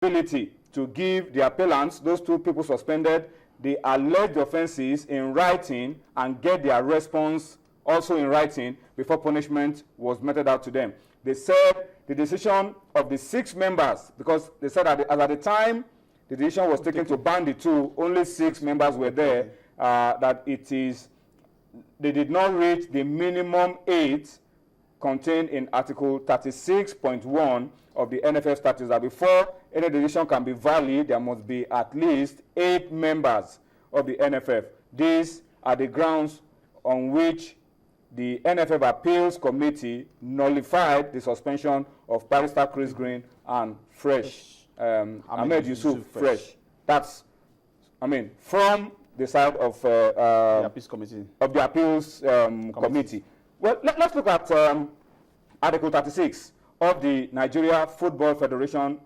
ability to give the appellants, those two people suspended, the alleged offenses in writing and get their response also in writing before punishment was meted out to them. They said the decision of the 6 members, because they said at the time the decision was taken to ban the 2, only 6 members were there, that they did not reach the minimum 8 contained in Article 36.1 of the NFF statutes, that before any decision can be valid, there must be at least 8 members of the NFF. These are the grounds on which the NFF Appeals Committee nullified the suspension of Barrister Chris Green and Ahmed Yusuf Fresh. That's, from the side of the Appeals Committee. Of the Appeals Committee. Well, let's look at Article 36 of the Nigeria Football Federation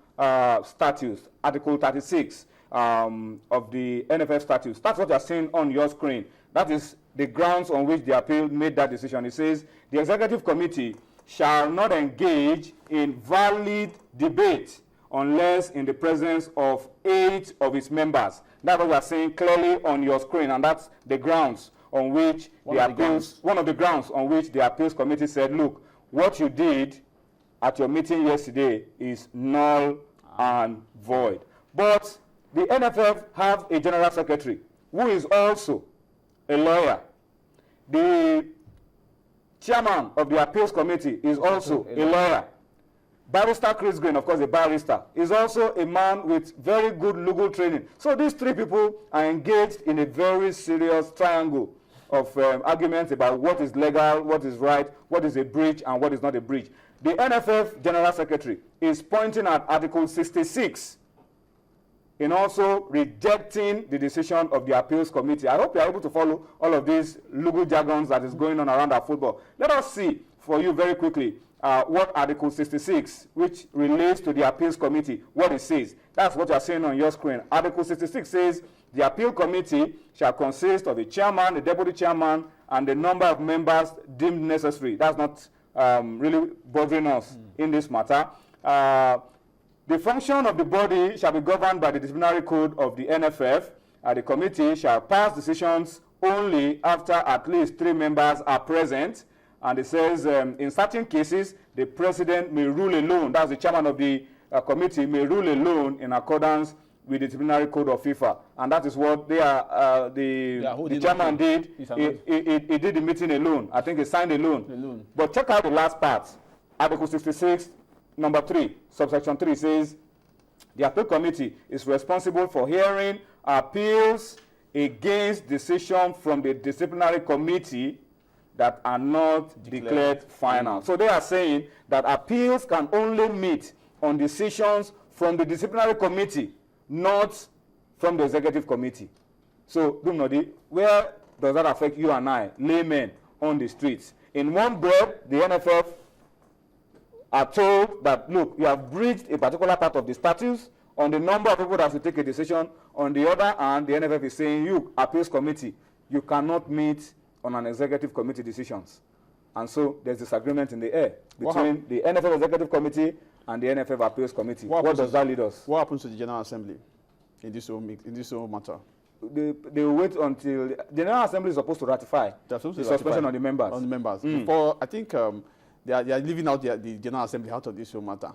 statutes. Article 36 of the NFF statutes. That's what you're seeing on your screen. That is the grounds on which the appeal made that decision. It says the executive committee shall not engage in valid debate unless in the presence of 8 of its members. That's what we are saying clearly on your screen, and that's the grounds on which one of the grounds on which the appeals committee said, look, what you did at your meeting yesterday is null and void. But the NFF have a general secretary who is also a lawyer. The chairman of the appeals committee is also a lawyer. Barrister Chris Green, of course, a barrister, is also a man with very good legal training. So these 3 people are engaged in a very serious triangle of arguments about what is legal, what is right, what is a breach, and what is not a breach. The NFF General Secretary is pointing at Article 66 in also rejecting the decision of the Appeals Committee. I hope you are able to follow all of these legal jargons that is going on around our football. Let us see for you very quickly what Article 66, which relates to the Appeals Committee, what it says. That's what you are seeing on your screen. Article 66 says the Appeal Committee shall consist of a chairman, a deputy chairman, and the number of members deemed necessary. That's not really bothering us in this matter. The function of the body shall be governed by the disciplinary code of the NFF. The committee shall pass decisions only after at least 3 members are present. And it says in certain cases, the president may rule alone. That's the chairman of the committee may rule alone in accordance with the disciplinary code of FIFA. And that is what the chairman did. He did the meeting alone. I think he signed alone. But check out the last part. Article 66, number 3, subsection 3 says, the appeal committee is responsible for hearing appeals against decision from the disciplinary committee that are not declared final. So they are saying that appeals can only meet on decisions from the disciplinary committee, not from the executive committee. So, Dumnodi, where does that affect you and I, laymen on the streets? In one breath, the NFF are told that, look, you have breached a particular part of the statutes on the number of people that should take a decision. On the other hand, the NFF is saying, you, appeals committee, you cannot meet on an executive committee decisions. And so there's disagreement in the air between the NFF executive committee and the NFF appeals committee. What does that lead us? What happens to the General Assembly in this whole matter? They will wait until the General Assembly is supposed to ratify the suspension of the members. Before, I think they are leaving out the General Assembly out of this whole matter.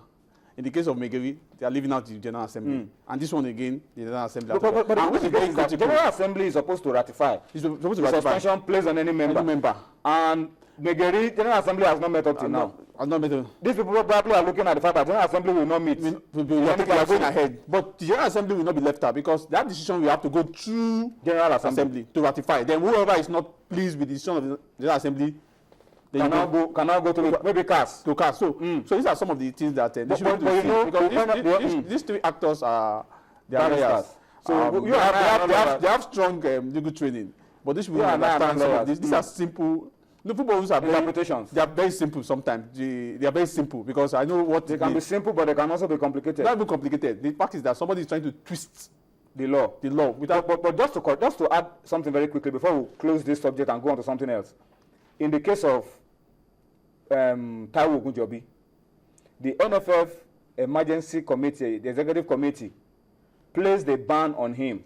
In the case of Megeri, they are leaving out the General Assembly. And this one again, the General Assembly. But the General Assembly is supposed to ratify. It's supposed to ratify. Suspension placed on any member. And Megeri, General Assembly has not met up till now. Has not met up. These people probably are looking at the fact that General Assembly will not meet. We are going ahead. But the General Assembly will not be left out because that decision will have to go through General Assembly to ratify. Then whoever is not pleased with the decision of the General Assembly, cannot go to maybe CAS. To CAS. So these are some of the things that they should do. Because these 3 actors are lawyers. So they have strong legal training. But this will understand some of this. These are simple. The football rules are interpretations. They are very simple sometimes. They are very simple because I know what they can be simple, but they can also be complicated. Not even complicated. The fact is that somebody is trying to twist the law. But just to add something very quickly before we close this subject and go on to something else. In the case of Taiwo Ogunjobi, the NFF emergency committee, the executive committee, placed a ban on him.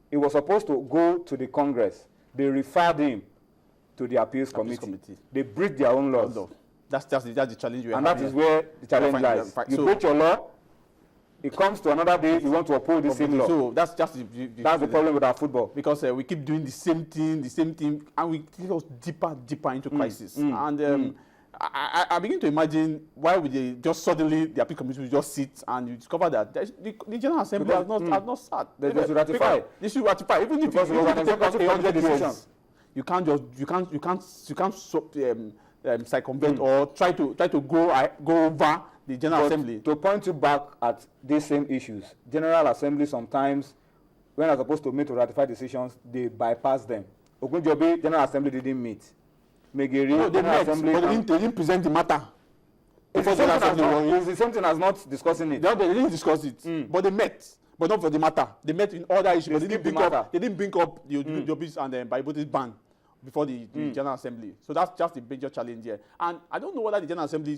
He was supposed to go to the Congress. They referred him to the appeals committee. They breach their own laws. That's the challenge you have. And that is where the challenge lies. You break your law, it comes to another day, you want to uphold the same law. So that's just that's the problem with our football. Because we keep doing the same thing, and we take us deeper into crisis. And I begin to imagine why would they just suddenly, the appeal committee will just sit and you discover that the General Assembly has not sat. They should ratify. They should ratify. Even if you take 100 decisions, you can't circumvent or try to go over the General Assembly. To point you back at these same issues, General Assembly sometimes, when they're supposed to meet to ratify decisions, they bypass them. Ogunjobi General Assembly didn't meet. Megiri, no, they met, but they didn't present the matter. It's something as not discussing it. They didn't discuss it, but they met, but not for the matter. They met in other issues. They didn't bring up the Ojibis and Bibotis ban before the General Assembly. So that's just a major challenge here. And I don't know whether the General Assembly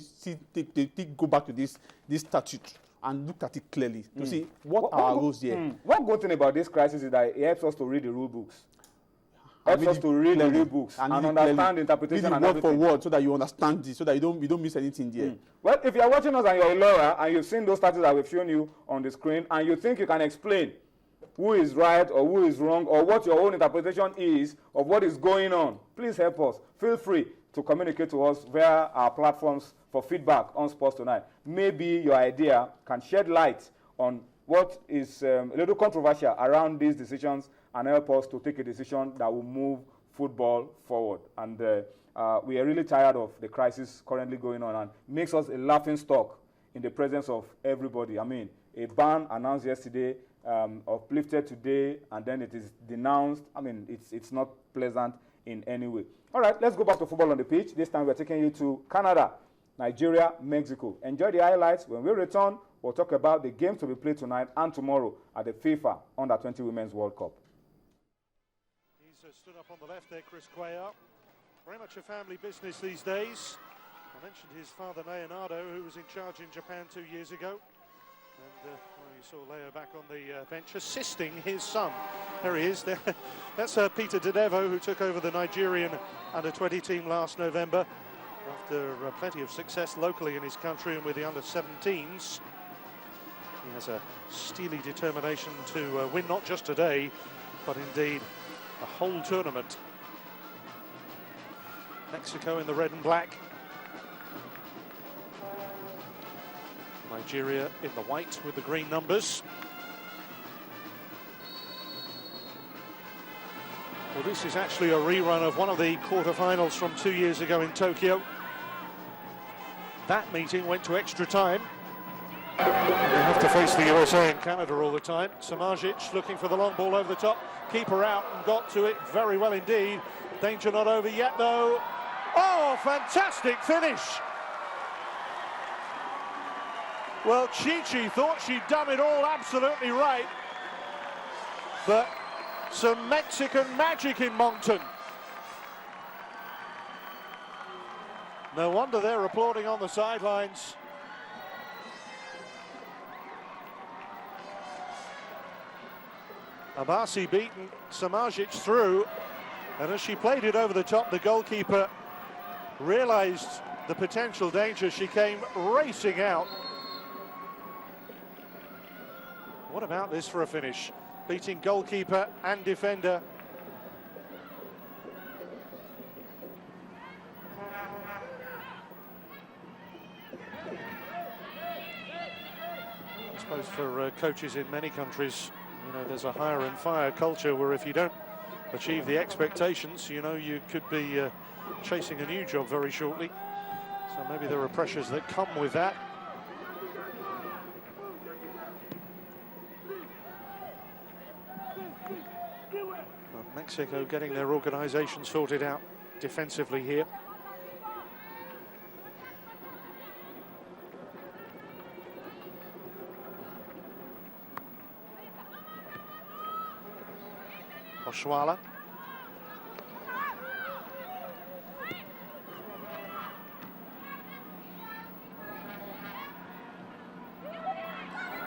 go back to this statute and look at it clearly to see what our rules here. One good thing about this crisis is that it helps us to read the rule books. Helps us to read the rule books and understand the interpretation and word for word, so that you understand it, so that you don't miss anything there. Well, if you're watching us and you're a lawyer and you've seen those statutes that we've shown you on the screen and you think you can explain who is right or who is wrong or what your own interpretation is of what is going on, please help us. Feel free to communicate to us via our platforms for feedback on Sports Tonight. Maybe your idea can shed light on what is a little controversial around these decisions and help us to take a decision that will move football forward. And we are really tired of the crisis currently going on and makes us a laughing stock in the presence of everybody. I mean, a ban announced yesterday, uplifted today, and then it is denounced. I mean, it's not pleasant in any way. All right, let's go back to football on the pitch. This time we're taking you to Canada, Nigeria, Mexico. Enjoy the highlights. When we return, we'll talk about the games to be played tonight and tomorrow at the FIFA Under-20 Women's World Cup. He's stood up on the left there, Chris Cuellar. Very much a family business these days. I mentioned his father, Leonardo, who was in charge in Japan 2 years ago. And you saw Leo back on the bench assisting his son. There he is. That's pt.2, who took over the Nigerian Under-20 team last November after plenty of success locally in his country and with the Under-17s. He has a steely determination to win not just today, but indeed a whole tournament. Mexico in the red and black. Nigeria in the white with the green numbers. Well, this is actually a rerun of one of the quarterfinals from 2 years ago in Tokyo. That meeting went to extra time. They have to face the USA and Canada all the time. Samajic looking for the long ball over the top. Keeper out and got to it very well indeed. Danger not over yet though. Oh, fantastic finish. Well, Chichi thought she'd done it all absolutely right. But some Mexican magic in Moncton. No wonder they're applauding on the sidelines. Abasi beaten Samajic through, and as she played it over the top, the goalkeeper realised the potential danger. She came racing out. What about this for a finish? Beating goalkeeper and defender. I suppose for coaches in many countries, you know, there's a hire and fire culture where if you don't achieve the expectations, you know, you could be chasing a new job very shortly. So maybe there are pressures that come with that. Well, Mexico getting their organisation sorted out defensively here. Oshuala.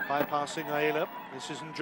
bypassing Ayla. This isn't